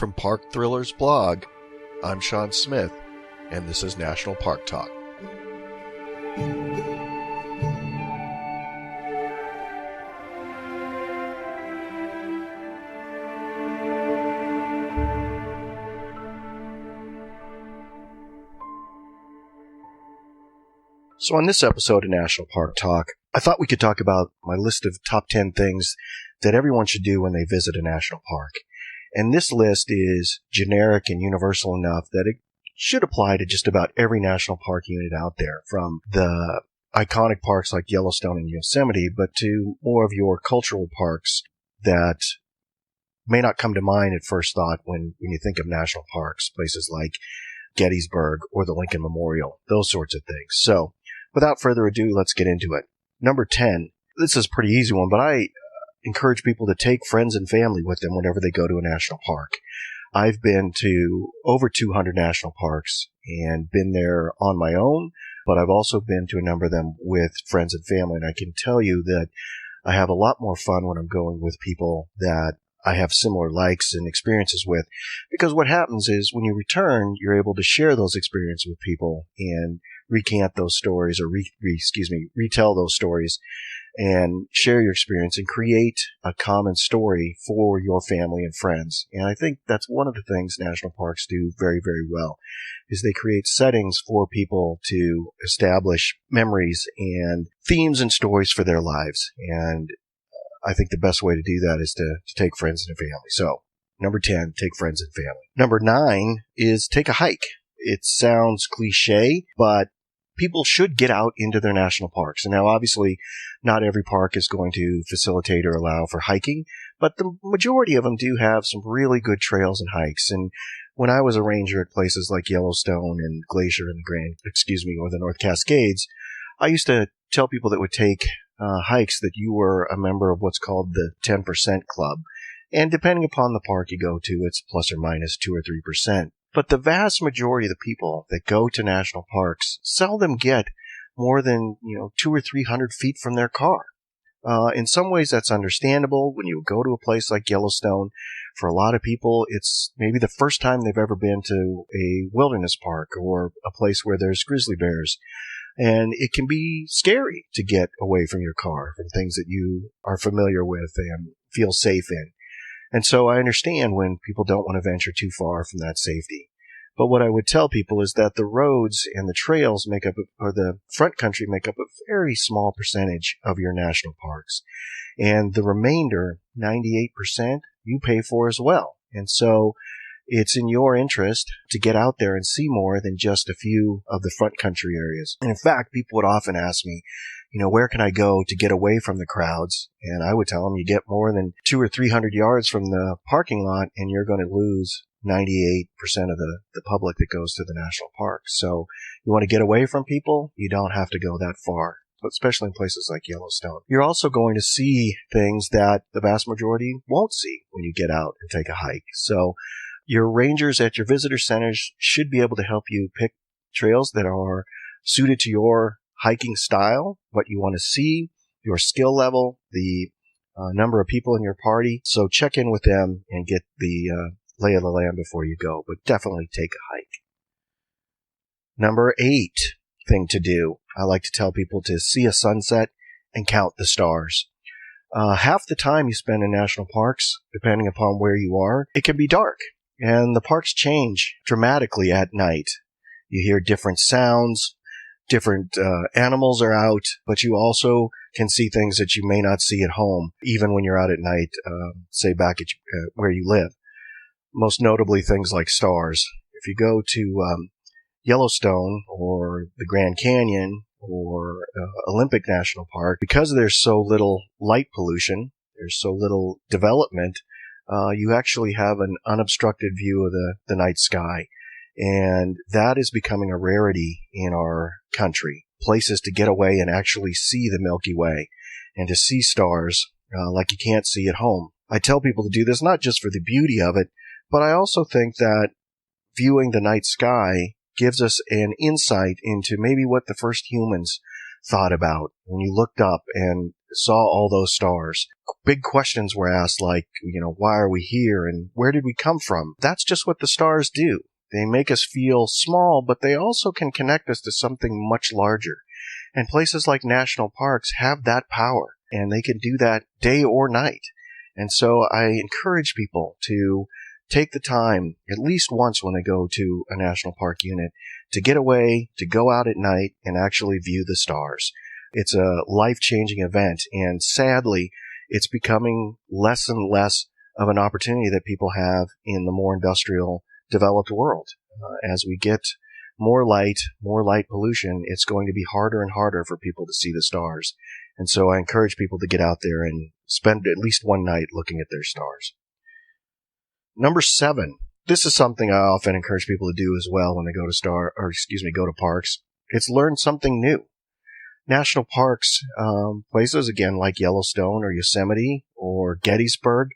From Park Thrillers blog, I'm Sean Smith, and this is National Park Talk. So on this episode of National Park Talk, I thought we could talk about my list of top 10 things that everyone should do when they visit a national park. And this list is generic and universal enough that it should apply to just about every national park unit out there, from the iconic parks like Yellowstone and Yosemite, but to more of your cultural parks that may not come to mind at first thought when you think of national parks, places like Gettysburg or the Lincoln Memorial, those sorts of things. So, without further ado, let's get into it. Number 10. This is a pretty easy one, but I encourage people to take friends and family with them whenever they go to a national park. I've been to over 200 national parks and been there on my own, but I've also been to a number of them with friends and family, and I can tell you that I have a lot more fun when I'm going with people that I have similar likes and experiences with, because what happens is when you return, you're able to share those experiences with people and recant those stories, or retell those stories and share your experience and create a common story for your family and friends. And I think that's one of the things national parks do very, very well, is they create settings for people to establish memories and themes and stories for their lives. And I think the best way to do that is to take friends and family. So, number 10, take friends and family. Number 9 is take a hike. It sounds cliche, but people should get out into their national parks. And now, obviously, not every park is going to facilitate or allow for hiking, but the majority of them do have some really good trails and hikes. And when I was a ranger at places like Yellowstone and Glacier and or the North Cascades, I used to tell people that would take hikes that you were a member of what's called the 10% Club. And depending upon the park you go to, it's plus or minus 2 or 3%. But the vast majority of the people that go to national parks seldom get more than 200 or 300 feet from their car. In some ways, that's understandable. When you go to a place like Yellowstone, for a lot of people, it's maybe the first time they've ever been to a wilderness park or a place where there's grizzly bears. And it can be scary to get away from your car, from things that you are familiar with and feel safe in. And so I understand when people don't want to venture too far from that safety. But what I would tell people is that the roads and the trails or the front country make up a very small percentage of your national parks. And the remainder, 98%, you pay for as well. And so it's in your interest to get out there and see more than just a few of the front country areas. And in fact, people would often ask me, where can I go to get away from the crowds? And I would tell them, you get more than 200 or 300 yards from the parking lot and you're going to lose 98% of the public that goes to the national park. So you want to get away from people, you don't have to go that far, especially in places like Yellowstone. You're also going to see things that the vast majority won't see when you get out and take a hike. So your rangers at your visitor centers should be able to help you pick trails that are suited to your hiking style, what you want to see, your skill level, the number of people in your party. So check in with them and get the lay of the land before you go, but definitely take a hike. Number 8 thing to do. I like to tell people to see a sunset and count the stars. Half the time you spend in national parks, depending upon where you are, it can be dark. And the parks change dramatically at night. You hear different sounds, different animals are out, but you also can see things that you may not see at home, even when you're out at night, say back at where you live. Most notably things like stars. If you go to Yellowstone or the Grand Canyon or Olympic National Park, because there's so little light pollution, there's so little development, you actually have an unobstructed view of the night sky. And that is becoming a rarity in our country. Places to get away and actually see the Milky Way and to see stars like you can't see at home. I tell people to do this not just for the beauty of it, but I also think that viewing the night sky gives us an insight into maybe what the first humans thought about when you looked up and saw all those stars. Big questions were asked like, why are we here and where did we come from? That's just what the stars do. They make us feel small, but they also can connect us to something much larger. And places like national parks have that power, and they can do that day or night. And so I encourage people to take the time, at least once when they go to a national park unit, to get away, to go out at night and actually view the stars. It's a life-changing event, and sadly, it's becoming less and less of an opportunity that people have in the more industrial, developed world. As we get more light pollution, it's going to be harder and harder for people to see the stars. And so I encourage people to get out there and spend at least one night looking at their stars. Number 7. This is something I often encourage people to do as well when they go to parks. It's learn something new. National parks, places again like Yellowstone or Yosemite or Gettysburg,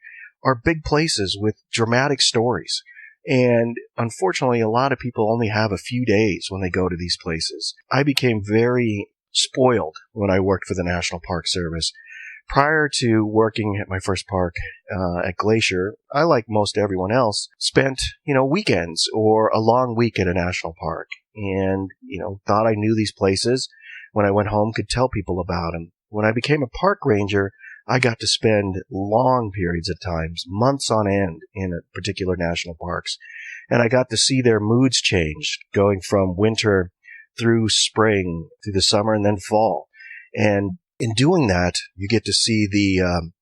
are big places with dramatic stories. And unfortunately, a lot of people only have a few days when they go to these places. I became very spoiled when I worked for the National Park Service. Prior to working at my first park at Glacier, I, like most everyone else, spent, weekends or a long week at a national park and, thought I knew these places. When I went home, could tell people about them. When I became a park ranger, I got to spend long periods of times, months on end, in particular national parks. And I got to see their moods change, going from winter through spring, through the summer, and then fall. And in doing that, you get to see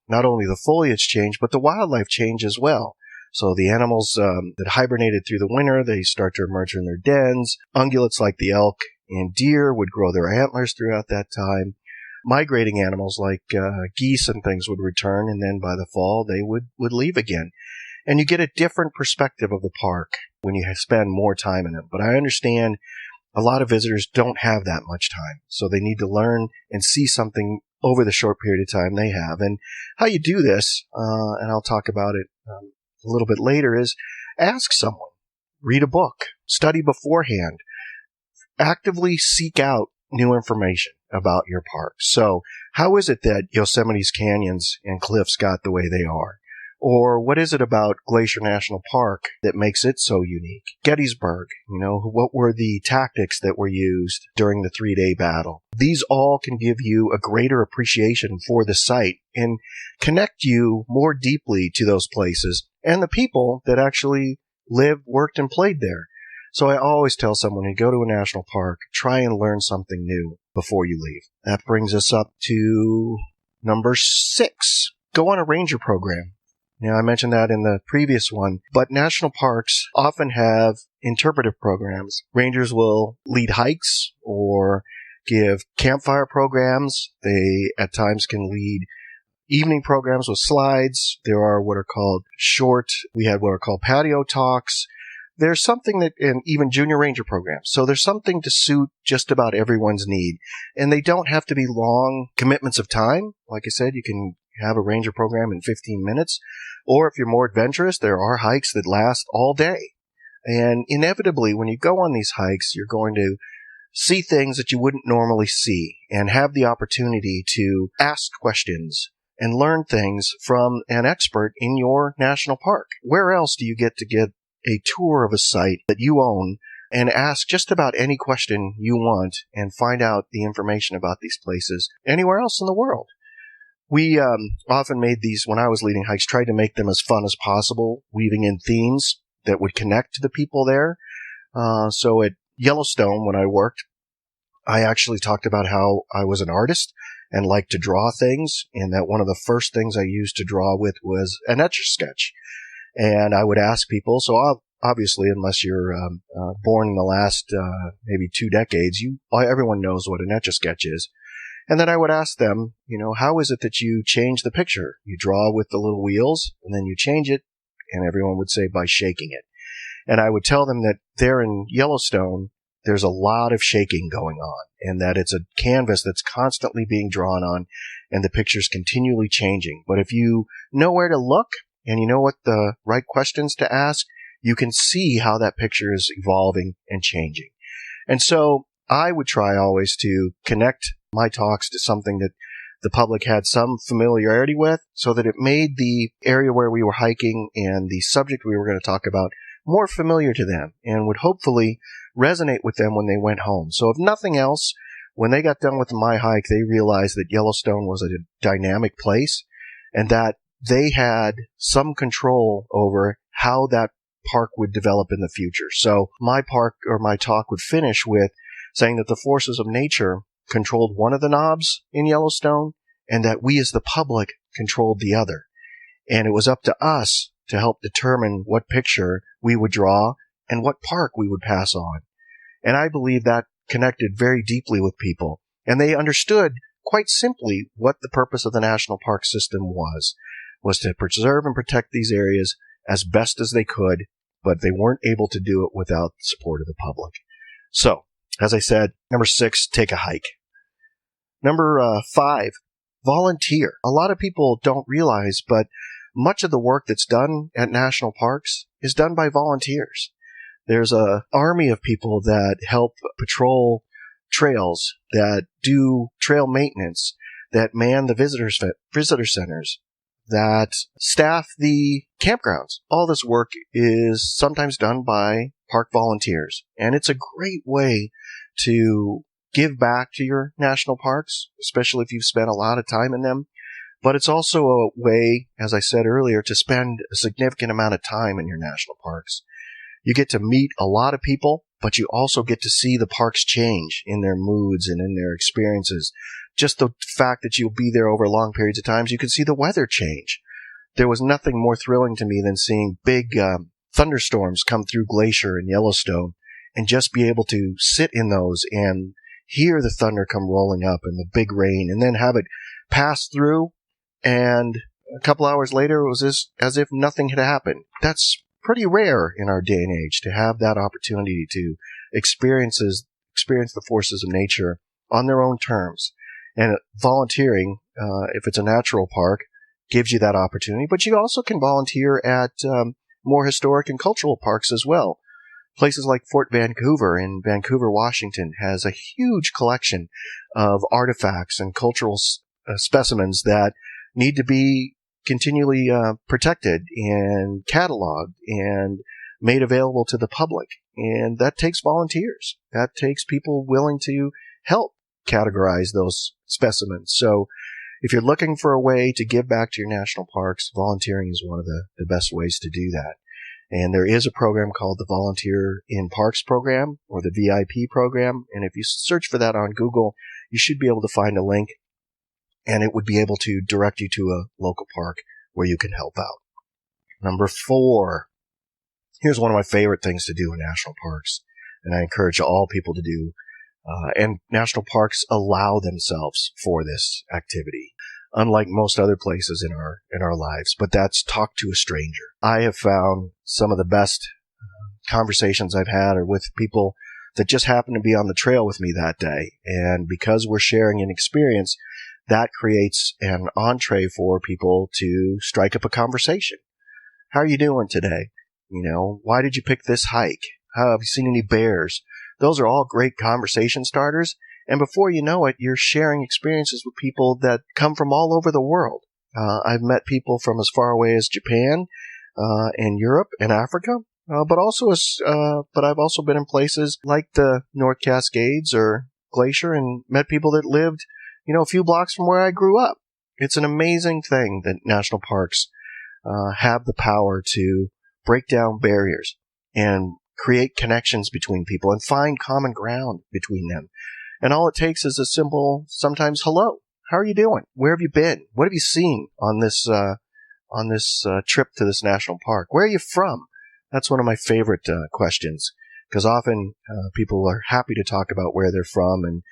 not only the foliage change, but the wildlife change as well. So the animals that hibernated through the winter, they start to emerge from their dens. Ungulates like the elk and deer would grow their antlers throughout that time. Migrating animals like geese and things would return, and then by the fall, they would leave again. And you get a different perspective of the park when you spend more time in it. But I understand a lot of visitors don't have that much time, so they need to learn and see something over the short period of time they have. And how you do this, and I'll talk about it a little bit later, is ask someone, read a book, study beforehand, actively seek out new information about your park. So how is it that Yosemite's canyons and cliffs got the way they are? Or what is it about Glacier National Park that makes it so unique? Gettysburg, what were the tactics that were used during the 3-day battle? These all can give you a greater appreciation for the site and connect you more deeply to those places and the people that actually lived, worked, and played there. So I always tell someone, when you go to a national park, try and learn something new before you leave. That brings us up to number 6. Go on a ranger program. Now, I mentioned that in the previous one, but national parks often have interpretive programs. Rangers will lead hikes or give campfire programs. They, at times, can lead evening programs with slides. There are what are called we had what are called patio talks. There's something and even junior ranger programs. So there's something to suit just about everyone's need. And they don't have to be long commitments of time. Like I said, you can have a ranger program in 15 minutes. Or if you're more adventurous, there are hikes that last all day. And inevitably, when you go on these hikes, you're going to see things that you wouldn't normally see and have the opportunity to ask questions and learn things from an expert in your national park. Where else do you get a tour of a site that you own and ask just about any question you want and find out the information about these places anywhere else in the world? We often made these, when I was leading hikes, tried to make them as fun as possible, weaving in themes that would connect to the people there. So at Yellowstone, when I worked, I actually talked about how I was an artist and liked to draw things, and that one of the first things I used to draw with was an Etch-a-Sketch. And I would ask people, so obviously, unless you're born in the last maybe 2 decades, everyone knows what an Etch-a-Sketch is. And then I would ask them, how is it that you change the picture? You draw with the little wheels, and then you change it, and everyone would say by shaking it. And I would tell them that there in Yellowstone, there's a lot of shaking going on, and that it's a canvas that's constantly being drawn on, and the picture's continually changing. But if you know where to look, and you know what the right questions to ask, you can see how that picture is evolving and changing. And so I would try always to connect my talks to something that the public had some familiarity with, so that it made the area where we were hiking and the subject we were going to talk about more familiar to them and would hopefully resonate with them when they went home. So if nothing else, when they got done with my hike, they realized that Yellowstone was a dynamic place and that they had some control over how that park would develop in the future. So my talk would finish with saying that the forces of nature controlled one of the knobs in Yellowstone and that we as the public controlled the other. And it was up to us to help determine what picture we would draw and what park we would pass on. And I believe that connected very deeply with people. And they understood quite simply what the purpose of the national park system was to preserve and protect these areas as best as they could, but they weren't able to do it without the support of the public. So, as I said, number 6, take a hike. Number 5, volunteer. A lot of people don't realize, but much of the work that's done at national parks is done by volunteers. There's an army of people that help patrol trails, that do trail maintenance, that man the visitor centers, that staff the campgrounds. All this work is sometimes done by park volunteers, and it's a great way to give back to your national parks, especially if you've spent a lot of time in them. But it's also a way, as I said earlier, to spend a significant amount of time in your national parks. You get to meet a lot of people, but you also get to see the parks change in their moods and in their experiences. Just the fact that you'll be there over long periods of time, you can see the weather change. There was nothing more thrilling to me than seeing big thunderstorms come through Glacier and Yellowstone and just be able to sit in those and hear the thunder come rolling up and the big rain and then have it pass through, and a couple hours later it was as if nothing had happened. That's pretty rare in our day and age to have that opportunity to experience the forces of nature on their own terms. And volunteering, if it's a natural park, gives you that opportunity. But you also can volunteer at more historic and cultural parks as well. Places like Fort Vancouver in Vancouver, Washington, has a huge collection of artifacts and cultural specimens that need to be continually protected and cataloged and made available to the public. And that takes volunteers. That takes people willing to help categorize those specimens. So if you're looking for a way to give back to your national parks, volunteering is one of the best ways to do that. And there is a program called the Volunteer in Parks program, or the VIP program. And if you search for that on Google, you should be able to find a link, and it would be able to direct you to a local park where you can help out. Number 4. Here's one of my favorite things to do in national parks, and I encourage all people to do. And national parks allow themselves for this activity, unlike most other places in our lives. But that's talk to a stranger. I have found some of the best conversations I've had are with people that just happen to be on the trail with me that day. And because we're sharing an experience, that creates an entree for people to strike up a conversation. How are you doing today? Why did you pick this hike? Have you seen any bears? Those are all great conversation starters. And before you know it, you're sharing experiences with people that come from all over the world. I've met people from as far away as Japan and Europe and Africa, but I've also been in places like the North Cascades or Glacier and met people that lived, a few blocks from where I grew up. It's an amazing thing that national parks have the power to break down barriers and create connections between people and find common ground between them. And all it takes is a simple, sometimes, hello. How are you doing? Where have you been? What have you seen on this trip to this national park? Where are you from? That's one of my favorite questions, because often people are happy to talk about where they're from and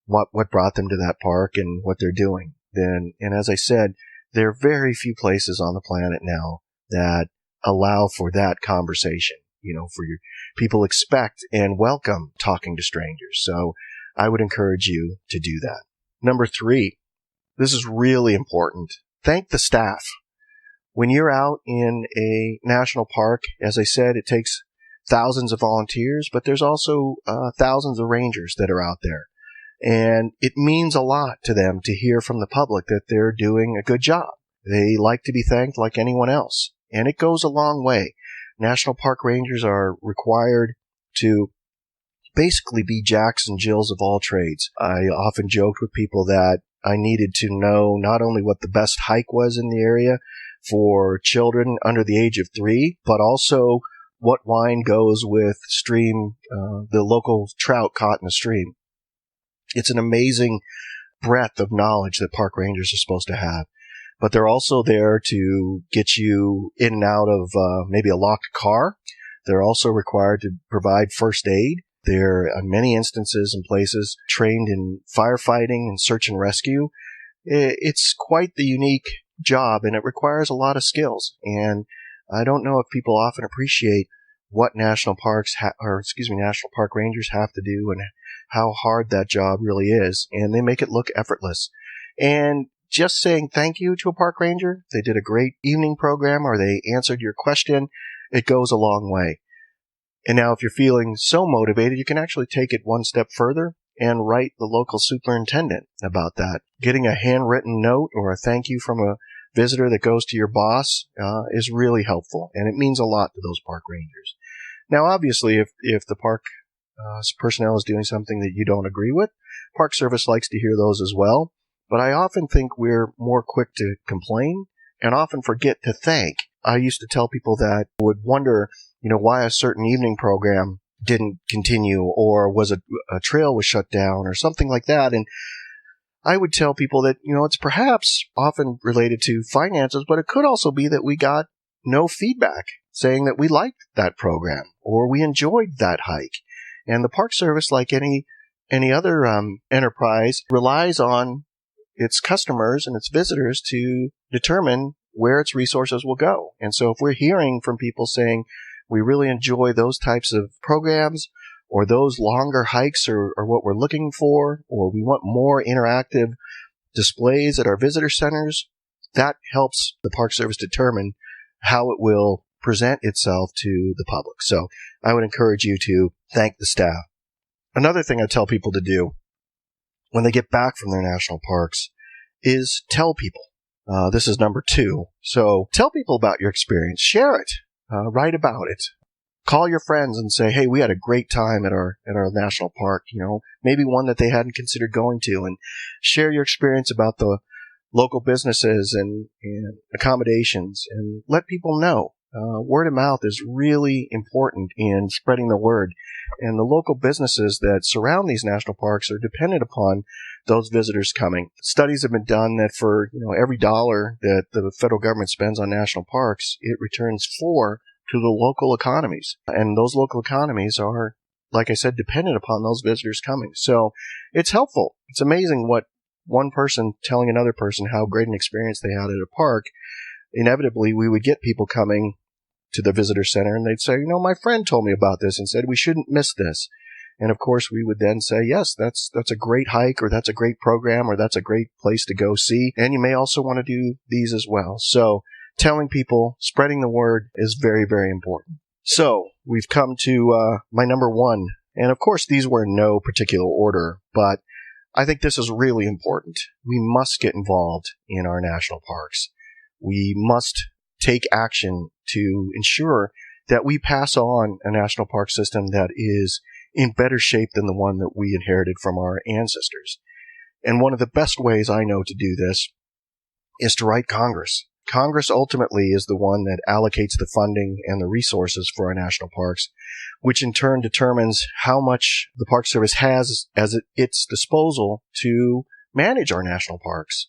what brought them to that park and what they're doing. And as I said, there are very few places on the planet now that allow for that conversation. People expect and welcome talking to strangers. So I would encourage you to do that. Number 3, this is really important. Thank the staff. When you're out in a national park, as I said, it takes thousands of volunteers, but there's also thousands of rangers that are out there. And it means a lot to them to hear from the public that they're doing a good job. They like to be thanked like anyone else. And it goes a long way. National park rangers are required to basically be Jacks and Jills of all trades. I often joked with people that I needed to know not only what the best hike was in the area for children under the age of 3, but also what wine goes with the local trout caught in a stream. It's an amazing breadth of knowledge that park rangers are supposed to have. But they're also there to get you in and out of maybe a locked car. They're also required to provide first aid. They're, in many instances and places, trained in firefighting and search and rescue. It's quite the unique job, and it requires a lot of skills. And I don't know if people often appreciate what national park rangers have to do and how hard that job really is. And they make it look effortless. And just saying thank you to a park ranger, they did a great evening program or they answered your question, it goes a long way. And now if you're feeling so motivated, you can actually take it one step further and write the local superintendent about that. Getting a handwritten note or a thank you from a visitor that goes to your boss is really helpful, and it means a lot to those park rangers. Now, obviously, if the park personnel is doing something that you don't agree with, Park Service likes to hear those as well. But I often think we're more quick to complain and often forget to thank. I used to tell people that would wonder, why a certain evening program didn't continue or was a trail was shut down or something like that. And I would tell people that, it's perhaps often related to finances, but it could also be that we got no feedback saying that we liked that program or we enjoyed that hike. And the Park Service, like any other enterprise, relies on its customers and its visitors to determine where its resources will go. And so if we're hearing from people saying we really enjoy those types of programs or those longer hikes are what we're looking for, or we want more interactive displays at our visitor centers, that helps the Park Service determine how it will present itself to the public. So I would encourage you to thank the staff. Another thing I tell people to do when they get back from their national parks is tell people. This is number 2. So tell people about your experience. Share it. Write about it. Call your friends and say, hey, we had a great time at our national park, maybe one that they hadn't considered going to, and share your experience about the local businesses and accommodations, and let people know. Word of mouth is really important in spreading the word, and the local businesses that surround these national parks are dependent upon those visitors coming. Studies have been done that for every dollar that the federal government spends on national parks, it returns 4 to the local economies, and those local economies are, like I said, dependent upon those visitors coming. So it's helpful. It's amazing what one person telling another person how great an experience they had at a park. Inevitably, we would get people coming to the visitor center and they'd say, my friend told me about this and said we shouldn't miss this. And of course, we would then say, yes, that's a great hike, or that's a great program, or that's a great place to go see. And you may also want to do these as well. So telling people, spreading the word is very, very important. So we've come to my number 1. And of course, these were in no particular order, but I think this is really important. We must get involved in our national parks. We must take action to ensure that we pass on a national park system that is in better shape than the one that we inherited from our ancestors. And one of the best ways I know to do this is to write Congress. Congress ultimately is the one that allocates the funding and the resources for our national parks, which in turn determines how much the Park Service has as at its disposal to manage our national parks.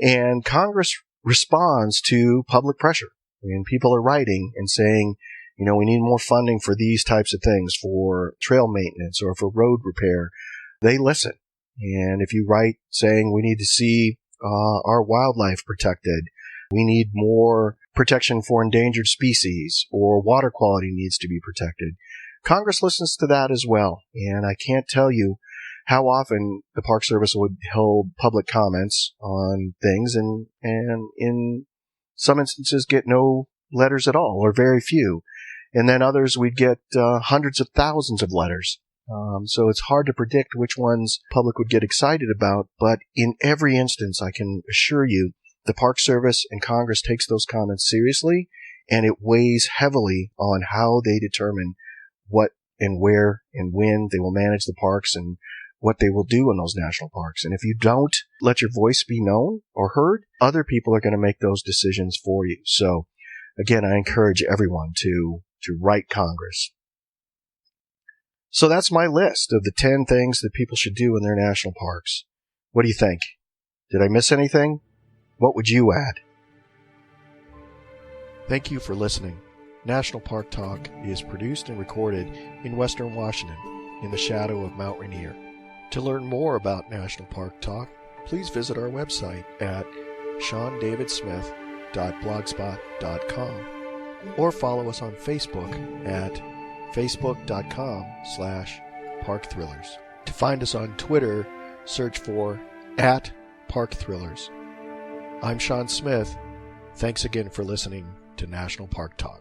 And Congress responds to public pressure. When people are writing and saying, we need more funding for these types of things, for trail maintenance or for road repair, they listen. And if you write saying we need to see our wildlife protected, we need more protection for endangered species, or water quality needs to be protected, Congress listens to that as well. And I can't tell you how often the Park Service would hold public comments on things and in some instances get no letters at all, or very few. And then others we'd get hundreds of thousands of letters So it's hard to predict which ones public would get excited about, but in every instance, I can assure you, the Park Service and Congress takes those comments seriously, and it weighs heavily on how they determine what and where and when they will manage the parks and what they will do in those national parks. And if you don't let your voice be known or heard, other people are going to make those decisions for you. So again, I encourage everyone to write Congress. So that's my list of the 10 things that people should do in their national parks. What do you think? Did I miss anything? What would you add? Thank you for listening. National Park Talk is produced and recorded in Western Washington in the shadow of Mount Rainier. To learn more about National Park Talk, please visit our website at seandavidSmith.blogspot.com or follow us on Facebook at facebook.com/parkthrillers. To find us on Twitter, search for @parkthrillers. I'm Sean Smith. Thanks again for listening to National Park Talk.